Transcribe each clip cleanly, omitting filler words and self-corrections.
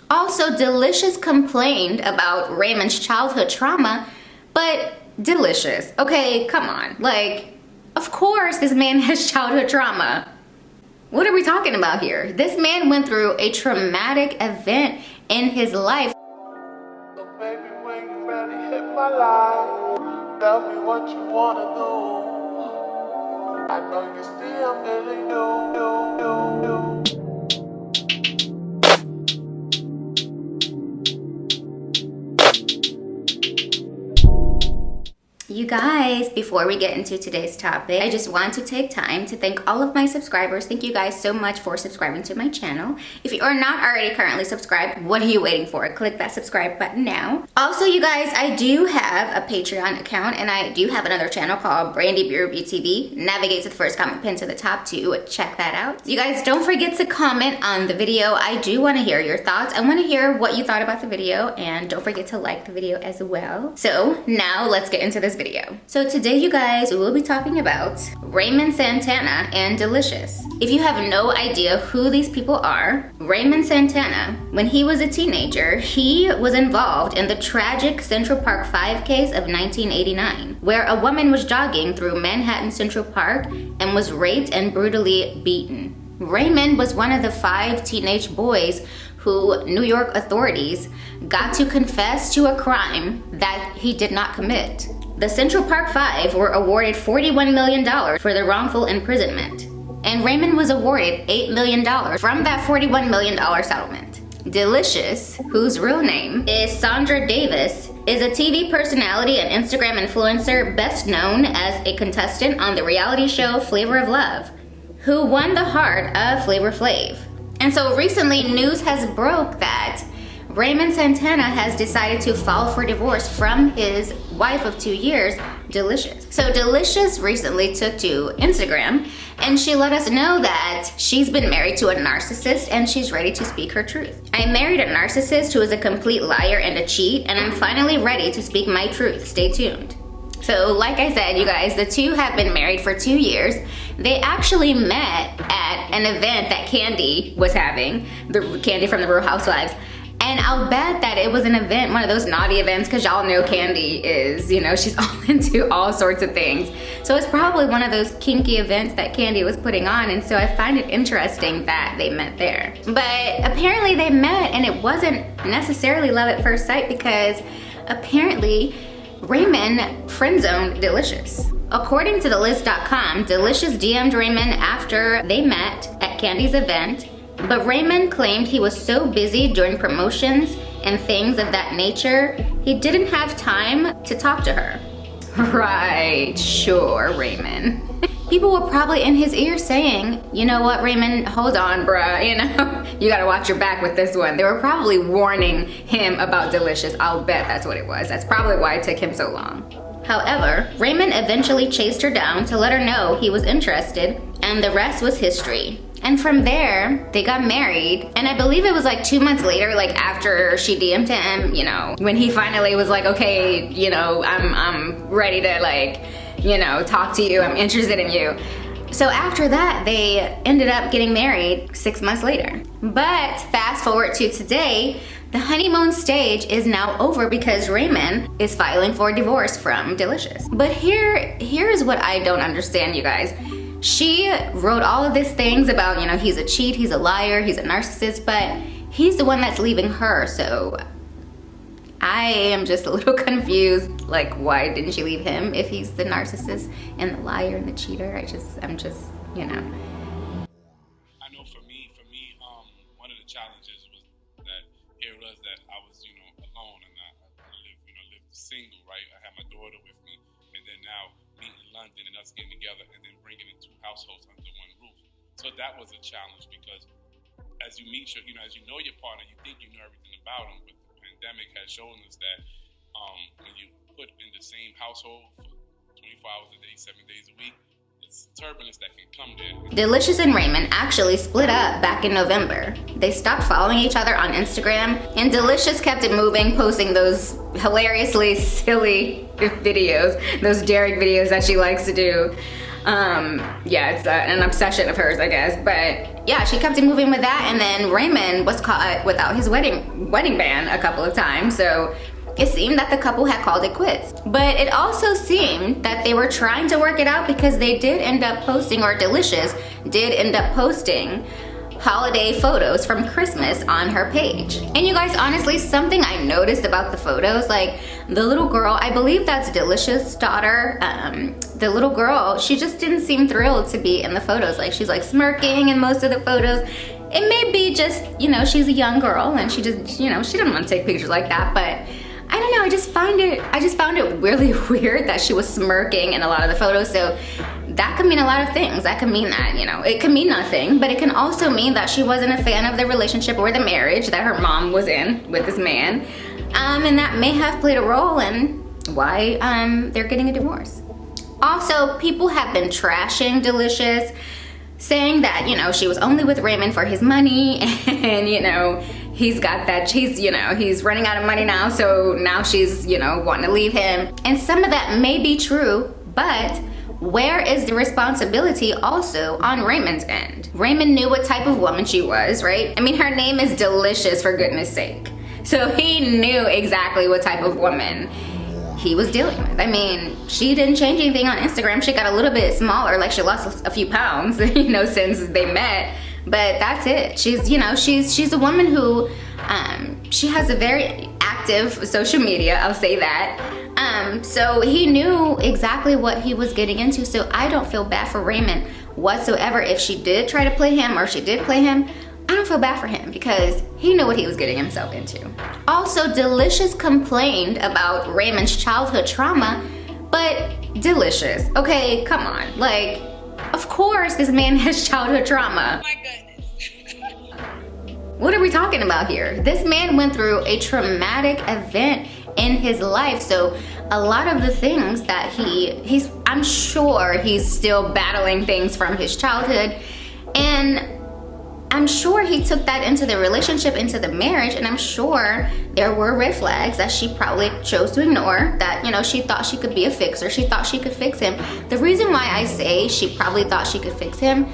Also, Deelishis complained about Raymond's childhood trauma, but Deelishis, okay, come on. Like, of course this man has childhood trauma. What are we talking about here? This man went through a traumatic event in his life. So baby, when you ready, hit my line. Tell me what you wanna do. I know you still feeling new. You guys, before we get into today's topic, I just want to take time to thank all of my subscribers. Thank you guys so much for subscribing to my channel. If you are not already currently subscribed, what are you waiting for? Click that subscribe button now. Also, you guys, I do have a Patreon account and I do have another channel called Brandy Beauty TV. Navigate to the first comment pinned to the top to check that out. You guys, don't forget to comment on the video. I do want to hear your thoughts. I want to hear what you thought about the video, and don't forget to like the video as well. So now let's get into this video. So today, you guys, we will be talking about Raymond Santana and Deelishis. If you have no idea who these people are, Raymond Santana, when he was a teenager, he was involved in the tragic Central Park 5 case of 1989, where a woman was jogging through Manhattan Central Park and was raped and brutally beaten. Raymond was one of the 5 teenage boys who New York authorities got to confess to a crime that he did not commit. The Central Park 5 were awarded $41 million for their wrongful imprisonment, and Raymond was awarded $8 million from that $41 million settlement. Deelishis, whose real name is Sandra Davis, is a TV personality and Instagram influencer best known as a contestant on the reality show Flavor of Love, who won the heart of Flavor Flav. And so recently, news has broke that Raymond Santana has decided to file for divorce from his wife of 2 years, Deelishis. So Deelishis recently took to Instagram and she let us know that she's been married to a narcissist and she's ready to speak her truth. I married a narcissist who is a complete liar and a cheat, and I'm finally ready to speak my truth. Stay tuned. So like I said, you guys, the two have been married for 2 years. They actually met at an event that Candy was having, the Candy from the Real Housewives. And I'll bet that it was an event, one of those naughty events, because y'all know Candy is, you know, she's all into all sorts of things. So it's probably one of those kinky events that Candy was putting on, and so I find it interesting that they met there. But apparently they met and it wasn't necessarily love at first sight, because apparently Raymond friend-zoned Deelishis. According to thelist.com, Deelishis DM'd Raymond after they met at Candy's event, but Raymond claimed he was so busy during promotions and things of that nature, he didn't have time to talk to her. Right, sure, Raymond. People were probably in his ear saying, you know what, Raymond, hold on, bruh, you know, you gotta watch your back with this one. They were probably warning him about Deelishis. I'll bet that's what it was. That's probably why it took him so long. However, Raymond eventually chased her down to let her know he was interested, and the rest was history. And from there, they got married, and I believe it was like 2 months later, like after she DM'd him, you know, when he finally was like, okay, you know, I'm ready to, like, you know, talk to you, I'm interested in you. So after that, they ended up getting married 6 months later. But fast forward to today, the honeymoon stage is now over because Raymond is filing for divorce from Deelishis. But here's what I don't understand, you guys. She wrote all of these things about, you know, he's a cheat, he's a liar, he's a narcissist, but he's the one that's leaving her. So I am just a little confused. Like, why didn't she leave him if he's the narcissist and the liar and the cheater? I'm just, you know. I know for me, one of the challenges was that it was that I was, you know, alone, and I lived single, right? I had my daughter with me, and then now me in London and us getting together and then bringing in 2 households under one roof. So that was a challenge, because as you meet your, you know, as you know your partner, you think you know everything about them, but the pandemic has shown us that when you put in the same household for 24 hours a day, 7 days a week, it's turbulence that can come there. Deelishis and Raymond actually split up back in November. They stopped following each other on Instagram, and Deelishis kept it moving, posting those hilariously silly videos, those Derek videos that she likes to do. Yeah, it's an obsession of hers, I guess. But yeah, she kept moving with that, and then Raymond was caught without his wedding band a couple of times. So it seemed that the couple had called it quits. But it also seemed that they were trying to work it out, because they did end up posting, or Deelishis did end up posting, holiday photos from Christmas on her page. And you guys, honestly, something I noticed about the photos, like the little girl, I believe that's Deelishis' daughter, the little girl, she just didn't seem thrilled to be in the photos. Like, she's like smirking in most of the photos. It may be just, you know, she's a young girl and she just, you know, she didn't want to take pictures like that, but I don't know, I just found it really weird that she was smirking in a lot of the photos. So that could mean a lot of things. That could mean that, you know, it could mean nothing, but it can also mean that she wasn't a fan of the relationship or the marriage that her mom was in with this man. And that may have played a role in why they're getting a divorce. Also, people have been trashing Deelishis, saying that, you know, she was only with Raymond for his money, and, you know, he's got that, he's running out of money now, so now she's, you know, wanting to leave him. And some of that may be true, but where is the responsibility also on Raymond's end? Raymond knew what type of woman she was, right? I mean, her name is Deelishis, for goodness sake. So he knew exactly what type of woman he was dealing with. I mean, she didn't change anything on Instagram. She got a little bit smaller, like she lost a few pounds, you know, since they met. But that's it. She's, you know, she's a woman who, she has a very active social media, I'll say that. So he knew exactly what he was getting into. So I don't feel bad for Raymond whatsoever. If she did try to play him, or she did play him, I don't feel bad for him, because he knew what he was getting himself into. Also, Deelishis complained about Raymond's childhood trauma, but Deelishis, okay, come on. Like, of course this man has childhood trauma. Oh my goodness. What are we talking about here? This man went through a traumatic event in his life, so a lot of the things that I'm sure he's still battling things from his childhood, and I'm sure he took that into the relationship, into the marriage, and I'm sure there were red flags that she probably chose to ignore, that, you know, she thought she could be a fixer. She thought she could fix him. The reason why I say she probably thought she could fix him,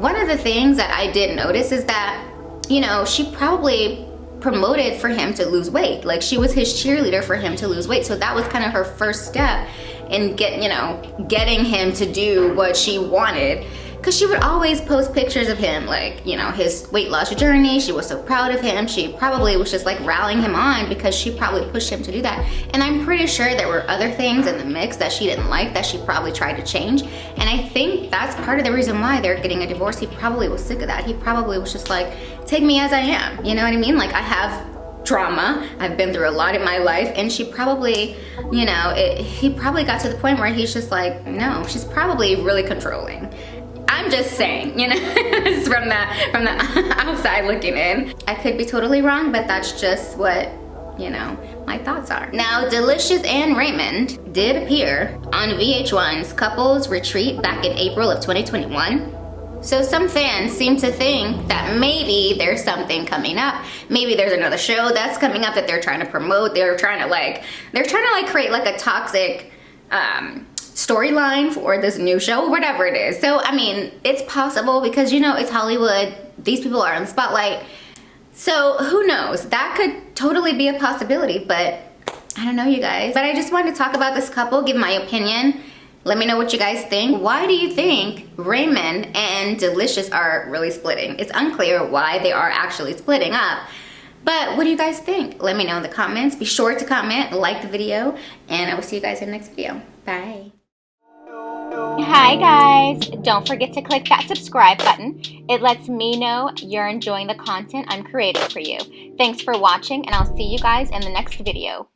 one of the things that I did notice is that, you know, she probably promoted for him to lose weight. Like, she was his cheerleader for him to lose weight. So that was kind of her first step in getting him to do what she wanted. Because she would always post pictures of him, like, you know, his weight loss journey. She was so proud of him. She probably was just like rallying him on, because she probably pushed him to do that. And I'm pretty sure there were other things in the mix that she didn't like, that she probably tried to change. And I think that's part of the reason why they're getting a divorce. He probably was sick of that. He probably was just like, take me as I am. You know what I mean? Like, I have trauma. I've been through a lot in my life. And she probably, you know, he probably got to the point where he's just like, no, she's probably really controlling. I'm just saying, you know, from the outside looking in. I could be totally wrong, but that's just what, you know, my thoughts are. Now, Deelishis and Raymond did appear on VH1's Couples Retreat back in April of 2021. So some fans seem to think that maybe there's something coming up. Maybe there's another show that's coming up that they're trying to promote. They're trying to create like a toxic, storyline for this new show, whatever it is. So, I mean, it's possible, because, you know, it's Hollywood. These people are in the spotlight. So, who knows? That could totally be a possibility, but I don't know, you guys. But I just wanted to talk about this couple, give my opinion. Let me know what you guys think. Why do you think Raymond and Deelishis are really splitting? It's unclear why they are actually splitting up. But what do you guys think? Let me know in the comments. Be sure to comment, like the video, and I will see you guys in the next video. Bye. Hi guys, don't forget to click that subscribe button. It lets me know you're enjoying the content I'm creating for you. Thanks for watching, and I'll see you guys in the next video.